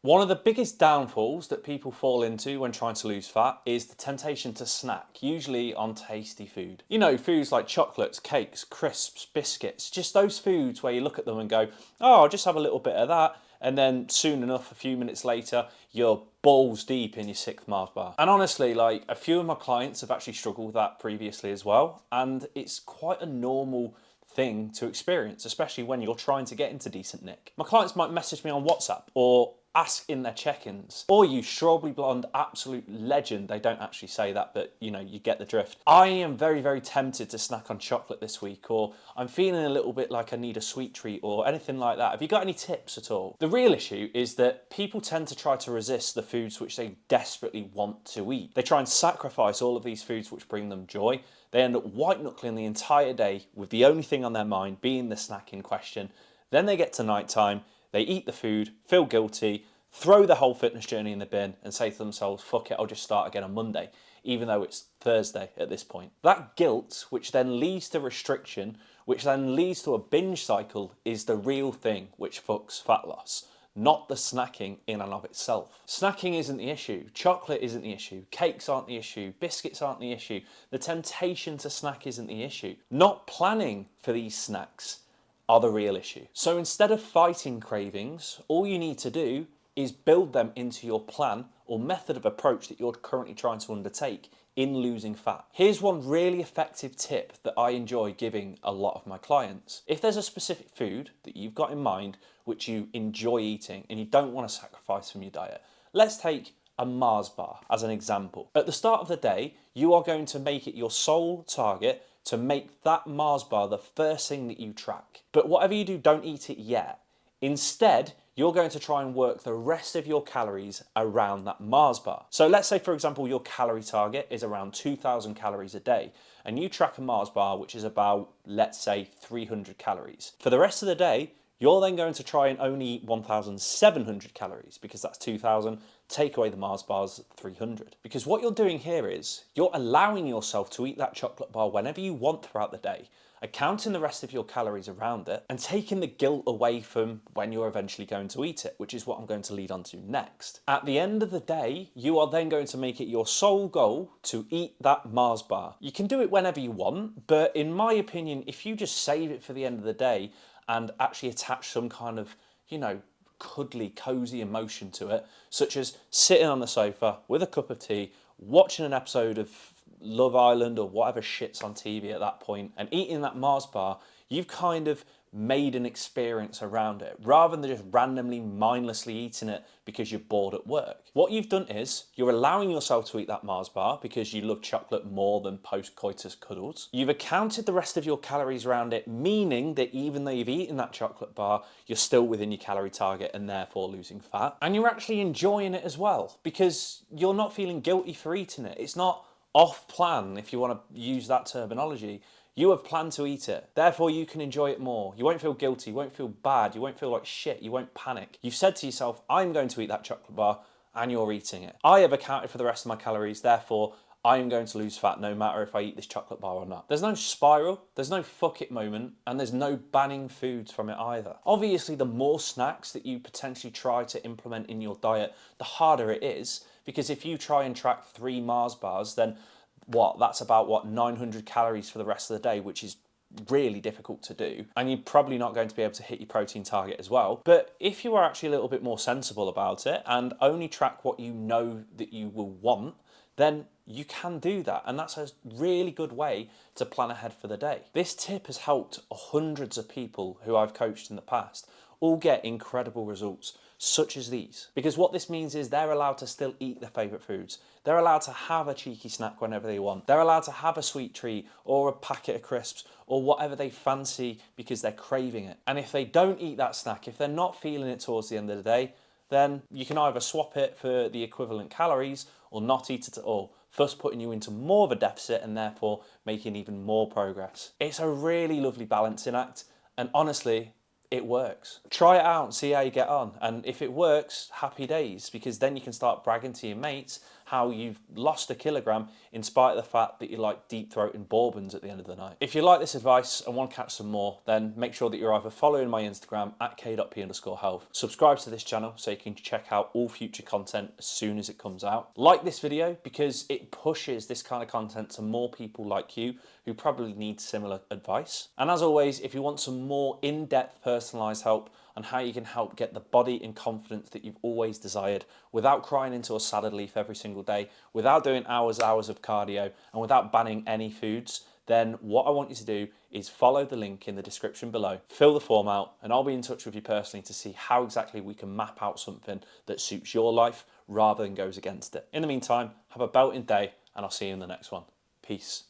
One of the biggest downfalls that people fall into when trying to lose fat is the temptation to snack, usually on tasty food. You know, foods like chocolates, cakes, crisps, biscuits, just those foods where you look at them and go, oh, I'll just have a little bit of that. And then soon enough, a few minutes later, you're balls deep in your sixth Mars bar. And honestly, like a few of my clients have actually struggled with that previously as well. And it's quite a normal thing to experience, especially when you're trying to get into decent nick. My clients might message me on WhatsApp or ask in their check-ins, or you strawberry blonde absolute legend. They don't actually say that, but you know, you get the drift. I am very, very tempted to snack on chocolate this week, or I'm feeling a little bit like I need a sweet treat or anything like that. Have you got any tips at all? The real issue is that people tend to try to resist the foods which they desperately want to eat. They try and sacrifice all of these foods which bring them joy. They end up white knuckling the entire day with the only thing on their mind being the snack in question. Then they get to night time, they eat the food, feel guilty, throw the whole fitness journey in the bin and say to themselves, fuck it, I'll just start again on Monday, even though it's Thursday at this point. That guilt, which then leads to restriction, which then leads to a binge cycle, is the real thing which fucks fat loss, not the snacking in and of itself. Snacking isn't the issue, chocolate isn't the issue, cakes aren't the issue, biscuits aren't the issue, the temptation to snack isn't the issue. Not planning for these snacks are the real issue. So instead of fighting cravings, all you need to do is build them into your plan or method of approach that you're currently trying to undertake in losing fat. Here's one really effective tip that I enjoy giving a lot of my clients. If there's a specific food that you've got in mind which you enjoy eating and you don't want to sacrifice from your diet, let's take a Mars bar as an example. At the start of the day, you are going to make it your sole target to make that Mars bar the first thing that you track. But whatever you do, don't eat it yet. Instead, you're going to try and work the rest of your calories around that Mars bar. So let's say, for example, your calorie target is around 2,000 calories a day, and you track a Mars bar, which is about, let's say, 300 calories. For the rest of the day, you're then going to try and only eat 1,700 calories because that's 2,000. Take away the Mars bars, 300. Because what you're doing here is you're allowing yourself to eat that chocolate bar whenever you want throughout the day, accounting the rest of your calories around it and taking the guilt away from when you're eventually going to eat it, which is what I'm going to lead on to next. At the end of the day, you are then going to make it your sole goal to eat that Mars bar. You can do it whenever you want, but in my opinion, if you just save it for the end of the day and actually attach some kind of, you know, cuddly, cozy emotion to it, such as sitting on the sofa with a cup of tea, watching an episode of Love Island or whatever shit's on TV at that point, and eating that Mars bar, you've kind of made an experience around it, rather than just randomly, mindlessly eating it because you're bored at work. What you've done is, you're allowing yourself to eat that Mars bar because you love chocolate more than post-coitus cuddles. You've accounted the rest of your calories around it, meaning that even though you've eaten that chocolate bar, you're still within your calorie target and therefore losing fat. And you're actually enjoying it as well, because you're not feeling guilty for eating it. It's not off plan, if you want to use that terminology. You have planned to eat it, therefore you can enjoy it more. You won't feel guilty, you won't feel bad, you won't feel like shit, you won't panic. You've said to yourself, I'm going to eat that chocolate bar, and you're eating it. I have accounted for the rest of my calories, therefore I am going to lose fat no matter if I eat this chocolate bar or not. There's no spiral, there's no fuck it moment, and there's no banning foods from it either. Obviously, the more snacks that you potentially try to implement in your diet, the harder it is, because if you try and track 3 Mars bars, then that's about 900 calories for the rest of the day, which is really difficult to do, and you're probably not going to be able to hit your protein target as well. But if you are actually a little bit more sensible about it and only track what you know that you will want, then you can do that, and that's a really good way to plan ahead for the day. This tip has helped hundreds of people who I've coached in the past all get incredible results such as these, because what this means is they're allowed to still eat their favourite foods. They're allowed to have a cheeky snack whenever they want. They're allowed to have a sweet treat or a packet of crisps or whatever they fancy because they're craving it. And if they don't eat that snack, if they're not feeling it towards the end of the day, then you can either swap it for the equivalent calories or not eat it at all, thus putting you into more of a deficit and therefore making even more progress. It's a really lovely balancing act, and honestly, it works. Try it out and see how you get on. And if it works, happy days, because then you can start bragging to your mates how you've lost a kilogram in spite of the fact that you like deep throating bourbons at the end of the night. If you like this advice and want to catch some more, then make sure that you're either following my Instagram at k.p_health, subscribe to this channel so you can check out all future content as soon as it comes out. Like this video because it pushes this kind of content to more people like you who probably need similar advice. And as always, if you want some more in-depth personalized help on how you can help get the body and confidence that you've always desired without crying into a salad leaf every single day, without doing hours of cardio, and without banning any foods, then what I want you to do is follow the link in the description below, fill the form out, and I'll be in touch with you personally to see how exactly we can map out something that suits your life rather than goes against it. In the meantime, have a belting day, and I'll see you in the next one. Peace.